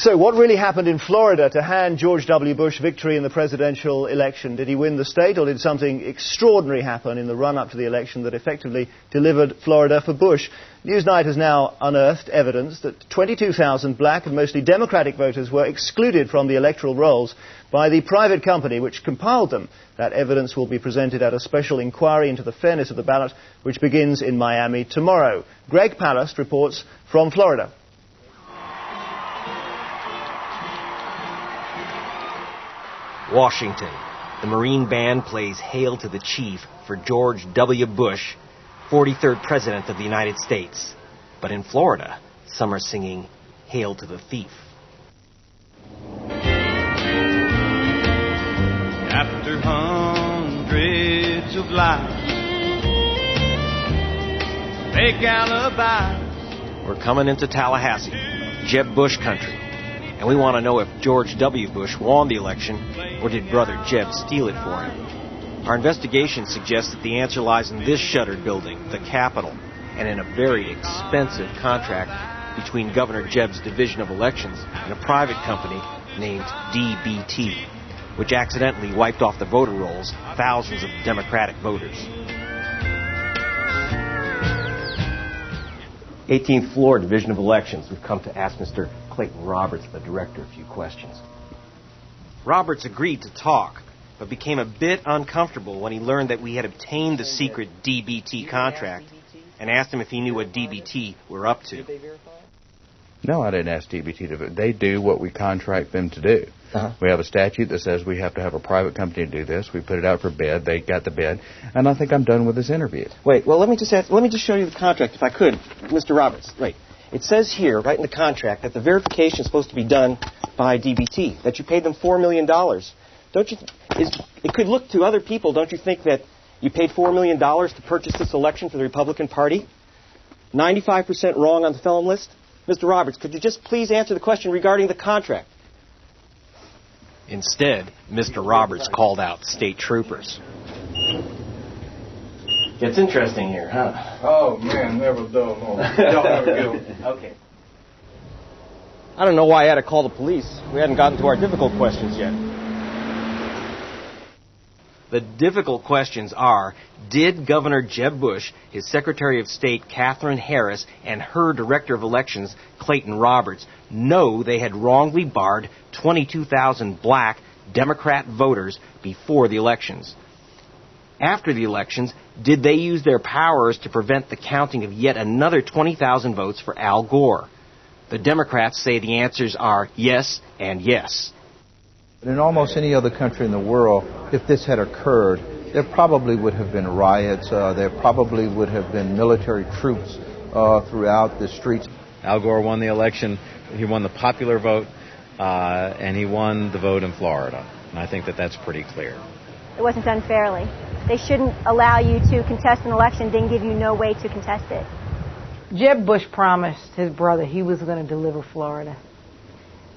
So what really happened in Florida to hand George W. Bush victory in the presidential election? Did he win the state, or did something extraordinary happen in the run-up to the election that effectively delivered Florida for Bush? Newsnight has now unearthed evidence that 22,000 black and mostly Democratic voters were excluded from the electoral rolls by the private company which compiled them. That evidence will be presented at a special inquiry into the fairness of the ballot, which begins in Miami tomorrow. Greg Palast reports from Florida. Washington. The Marine Band plays Hail to the Chief for George W. Bush, 43rd President of the United States. But in Florida, some are singing Hail to the Thief. After hundreds of lives, fake alibis. We're coming into Tallahassee, Jeb Bush country. And we want to know if George W. Bush won the election, or did brother Jeb steal it for him? Our investigation suggests that the answer lies in this shuttered building, the Capitol, and in a very expensive contract between Governor Jeb's Division of Elections and a private company named DBT, which accidentally wiped off the voter rolls thousands of Democratic voters. 18th floor, Division of Elections. We've come to ask Mr. Clayton Roberts, the director, a few questions. Roberts agreed to talk, but became a bit uncomfortable when he learned that we had obtained the secret DBT contract and asked him if he knew what DBT were up to. No, I didn't ask DBT to do it. They do what we contract them to do. We have a statute that says we have to have a private company to do this. We put it out for bid. They got the bid. And I think I'm done with this interview. Wait, well, let me just show you the contract, if I could, Mr. Roberts. Wait. It says here, right in the contract, that the verification is supposed to be done by DBT, that you paid them $4 million. Don't you? It could look to other people, don't you think, that you paid $4 million to purchase this election for the Republican Party? 95% wrong on the felon list? Mr. Roberts, could you just please answer the question regarding the contract? Instead, Mr. Roberts called out state troopers. It's interesting here, huh? Oh, man, never dull moment. Y'all never go. Okay. I don't know why I had to call the police. We hadn't gotten to our difficult questions yet. The difficult questions are, did Governor Jeb Bush, his Secretary of State, Katherine Harris, and her Director of Elections, Clayton Roberts, know they had wrongly barred 22,000 black Democrat voters before the elections? After the elections, did they use their powers to prevent the counting of yet another 20,000 votes for Al Gore? The Democrats say the answers are yes and yes. In almost any other country in the world, if this had occurred, there probably would have been riots. There probably would have been military troops throughout the streets. Al Gore won the election. He won the popular vote, and he won the vote in Florida. And I think that that's pretty clear. It wasn't done fairly. They shouldn't allow you to contest an election, then give you no way to contest it. Jeb Bush promised his brother he was going to deliver Florida.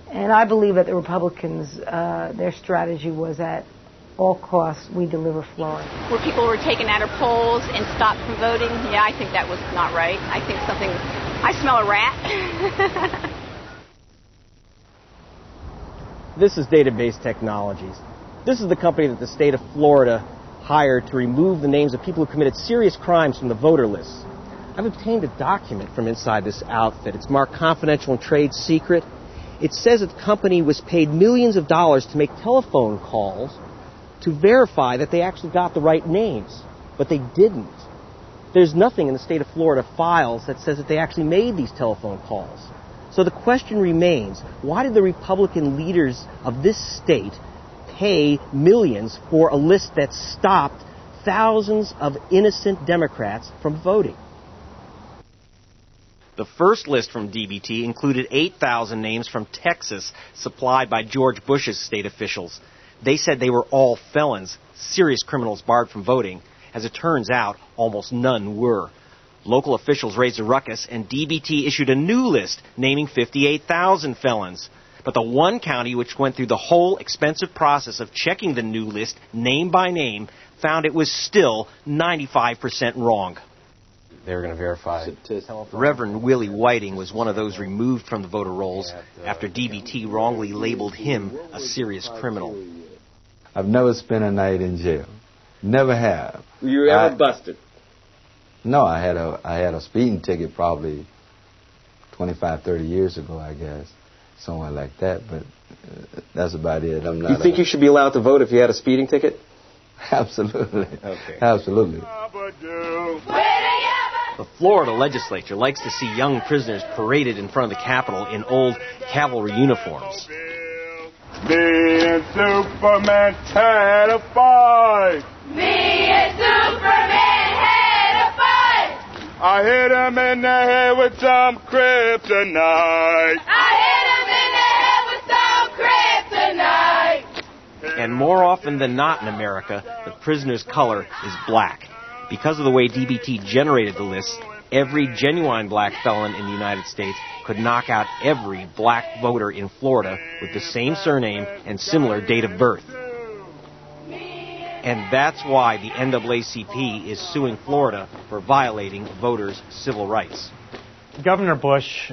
And I believe that the Republicans, their strategy was at all costs, we deliver Florida. Where people were taken out of polls and stopped from voting, yeah, I think that was not right. I think I smell a rat. This is Database Technologies. This is the company that the state of Florida hired to remove the names of people who committed serious crimes from the voter lists. I've obtained a document from inside this outfit. It's marked confidential and trade secret. It says that the company was paid millions of dollars to make telephone calls to verify that they actually got the right names, but they didn't. There's nothing in the state of Florida files that says that they actually made these telephone calls. So the question remains, why did the Republican leaders of this state pay millions for a list that stopped thousands of innocent Democrats from voting? The first list from DBT included 8,000 names from Texas supplied by George Bush's state officials. They said they were all felons, serious criminals barred from voting. As it turns out, almost none were. Local officials raised a ruckus, and DBT issued a new list naming 58,000 felons. But the one county which went through the whole expensive process of checking the new list name by name found it was still 95% wrong. they were going to verify. Reverend Willie Whiting was one of those removed from the voter rolls after DBT wrongly labeled him a serious criminal. I've never spent a night in jail. Never have. Were you ever busted? No, I had a speeding ticket probably 25, 30 years ago, I guess. Somewhere like that, but that's about it. I'm not. You think you should be allowed to vote if you had a speeding ticket? Absolutely. Okay. Absolutely. The Florida legislature likes to see young prisoners paraded in front of the Capitol in old cavalry uniforms. Me and Superman had a fight. Me and Superman had a fight. I hit him in the head with some kryptonite. And more often than not in America, the prisoner's color is black. Because of the way DBT generated the list, every genuine black felon in the United States could knock out every black voter in Florida with the same surname and similar date of birth. And that's why the NAACP is suing Florida for violating voters' civil rights. Governor Bush,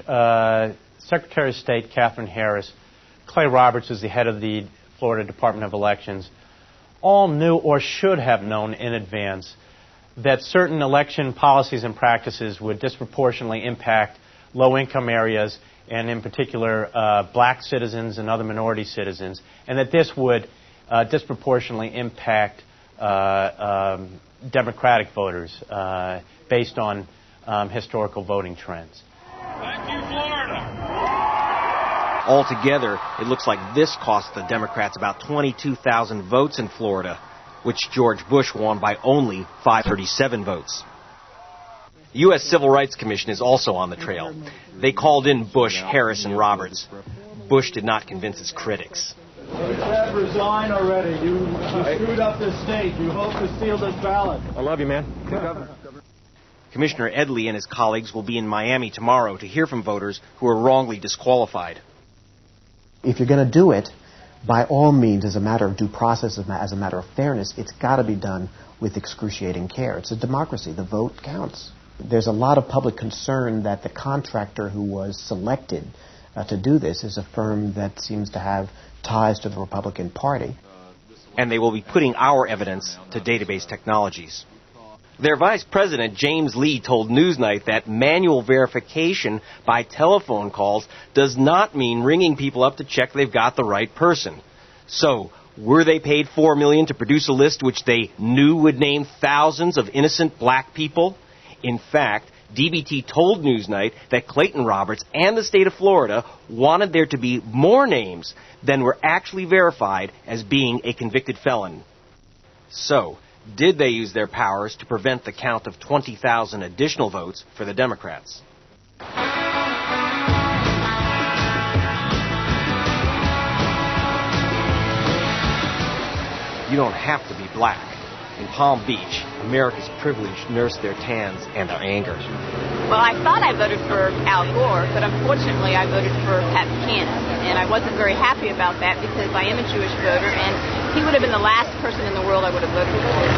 Secretary of State Katherine Harris, Clay Roberts is the head of the Florida Department of Elections, all knew or should have known in advance that certain election policies and practices would disproportionately impact low-income areas and, in particular, black citizens and other minority citizens, and that this would disproportionately impact Democratic voters based on historical voting trends. Thank you, Florida. Altogether, it looks like this cost the Democrats about 22,000 votes in Florida, which George Bush won by only 537 votes. The U.S. Civil Rights Commission is also on the trail. They called in Bush, Harris, and Roberts. Bush did not convince his critics. You said resign already. You screwed up this state. You hope to steal this ballot. I love you, man. Commissioner Edley and his colleagues will be in Miami tomorrow to hear from voters who are wrongly disqualified. If you're going to do it, by all means, as a matter of due process, as a matter of fairness, it's got to be done with excruciating care. It's a democracy. The vote counts. There's a lot of public concern that the contractor who was selected to do this is a firm that seems to have ties to the Republican Party. And they will be putting our evidence to database technologies. Their vice president, James Lee, told Newsnight that manual verification by telephone calls does not mean ringing people up to check they've got the right person. So, were they paid $4 million to produce a list which they knew would name thousands of innocent black people? In fact, DBT told Newsnight that Clayton Roberts and the state of Florida wanted there to be more names than were actually verified as being a convicted felon. So, did they use their powers to prevent the count of 20,000 additional votes for the Democrats? You don't have to be black. In Palm Beach, America's privileged nurse their tans and their anger. Well, I thought I voted for Al Gore, but unfortunately I voted for Pat Buchanan. And I wasn't very happy about that because I am a Jewish voter, and he would have been the last person in the world I would have voted for.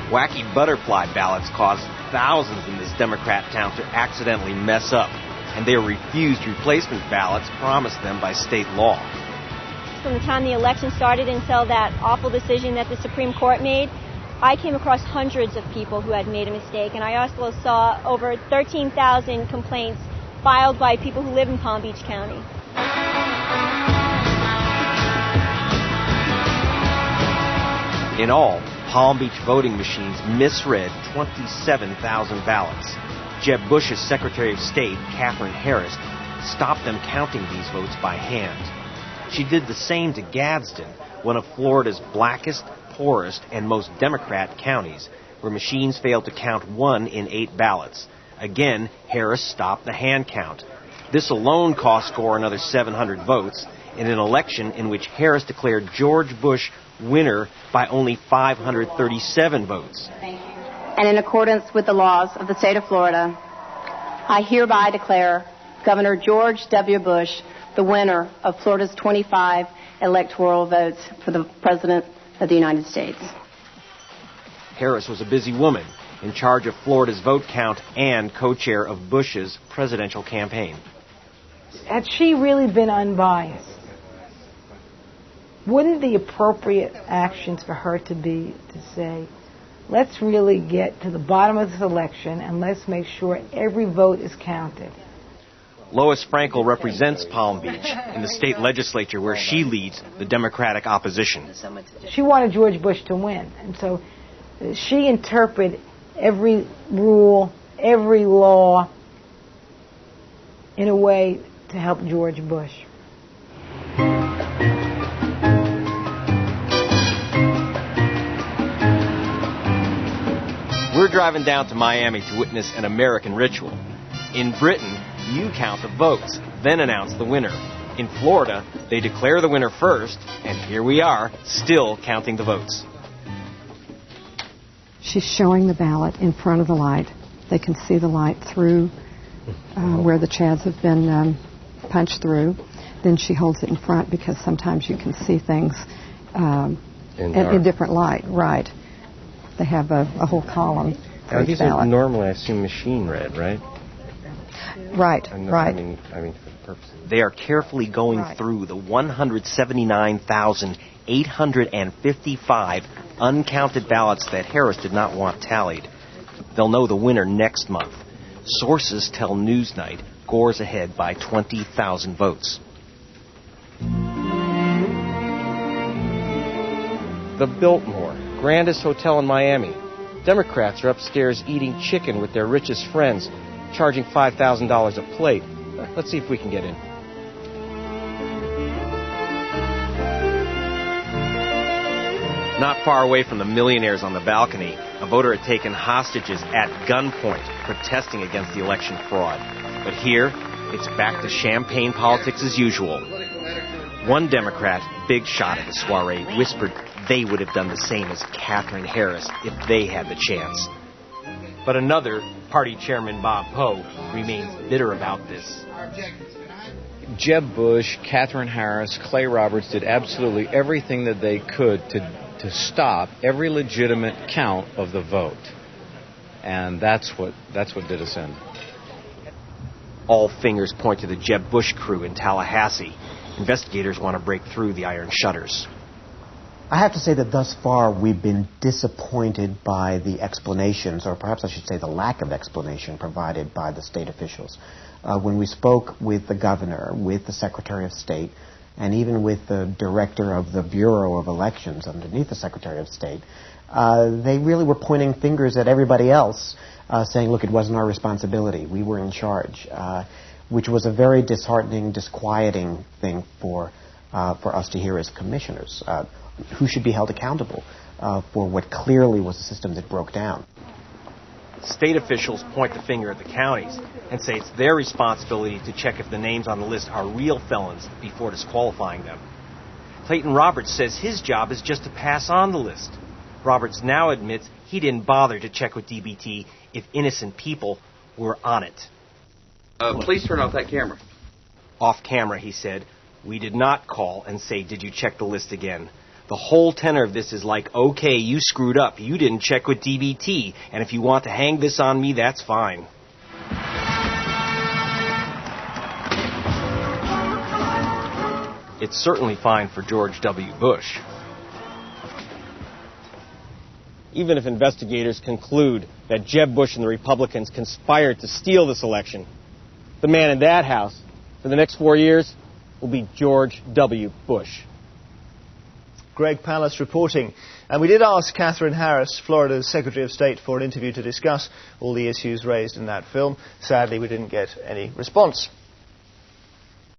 Wacky butterfly ballots caused thousands in this Democrat town to accidentally mess up, and they refused replacement ballots promised them by state law. From the time the election started until that awful decision that the Supreme Court made, I came across hundreds of people who had made a mistake, and I also saw over 13,000 complaints filed by people who live in Palm Beach County. In all, Palm Beach voting machines misread 27,000 ballots. Jeb Bush's Secretary of State, Katherine Harris, stopped them counting these votes by hand. She did the same to Gadsden, one of Florida's blackest, poorest, and most Democrat counties, where machines failed to count 1 in 8 ballots. Again, Harris stopped the hand count. This alone cost Gore another 700 votes in an election in which Harris declared George Bush winner by only 537 votes. And in accordance with the laws of the state of Florida, I hereby declare Governor George W. Bush the winner of Florida's 25 electoral votes for the President of the United States. Harris was a busy woman in charge of Florida's vote count and co-chair of Bush's presidential campaign. Had she really been unbiased, wouldn't the appropriate actions for her to be to say, let's really get to the bottom of this election and let's make sure every vote is counted? Lois Frankel represents Palm Beach in the state legislature where she leads the Democratic opposition. She wanted George Bush to win, and so she interpreted every rule, every law in a way to help George Bush. We're driving down to Miami to witness an American ritual. In Britain, you count the votes, then announce the winner. In Florida, they declare the winner first, and here we are, still counting the votes. She's showing the ballot in front of the light. They can see the light through where the chads have been punched through. Then she holds it in front because sometimes you can see things in different light. Right. They have a whole column for each these ballot. Are normally, I assume, machine read, right? Right, right. I mean, for the purpose. They are carefully going through the 179,855 uncounted ballots that Harris did not want tallied. They'll know the winner next month. Sources tell Newsnight Gore's ahead by 20,000 votes. The Biltmore, grandest hotel in Miami. Democrats are upstairs eating chicken with their richest friends, charging $5,000 a plate. Let's see if we can get in. Not far away from the millionaires on the balcony, a voter had taken hostages at gunpoint, protesting against the election fraud. But here, it's back to champagne politics as usual. One Democrat, big shot at the soiree, whispered they would have done the same as Katherine Harris if they had the chance. But another, party chairman Bob Poe, remains bitter about this. Jeb Bush, Katherine Harris, Clay Roberts did absolutely everything that they could to stop every legitimate count of the vote. And that's what did us in. All fingers point to the Jeb Bush crew in Tallahassee. Investigators want to break through the iron shutters. I have to say that thus far we've been disappointed by the explanations, or perhaps I should say the lack of explanation provided by the state officials. When we spoke with the governor, with the Secretary of State, and even with the director of the Bureau of Elections underneath the Secretary of State, they really were pointing fingers at everybody else, saying, look, it wasn't our responsibility. We were in charge, which was a very disheartening, disquieting thing for us to hear as commissioners. Who should be held accountable for what clearly was a system that broke down? State officials point the finger at the counties and say it's their responsibility to check if the names on the list are real felons before disqualifying them. Clayton Roberts says his job is just to pass on the list. Roberts now admits he didn't bother to check with DBT if innocent people were on it. Please turn off that camera. Off camera, he said, we did not call and say, did you check the list again? The whole tenor of this is like, okay, you screwed up. You didn't check with DBT. And if you want to hang this on me, that's fine. It's certainly fine for George W. Bush. Even if investigators conclude that Jeb Bush and the Republicans conspired to steal this election, the man in that house for the next 4 years will be George W. Bush. Greg Pallas reporting. And we did ask Katherine Harris, Florida's Secretary of State, for an interview to discuss all the issues raised in that film. Sadly, we didn't get any response.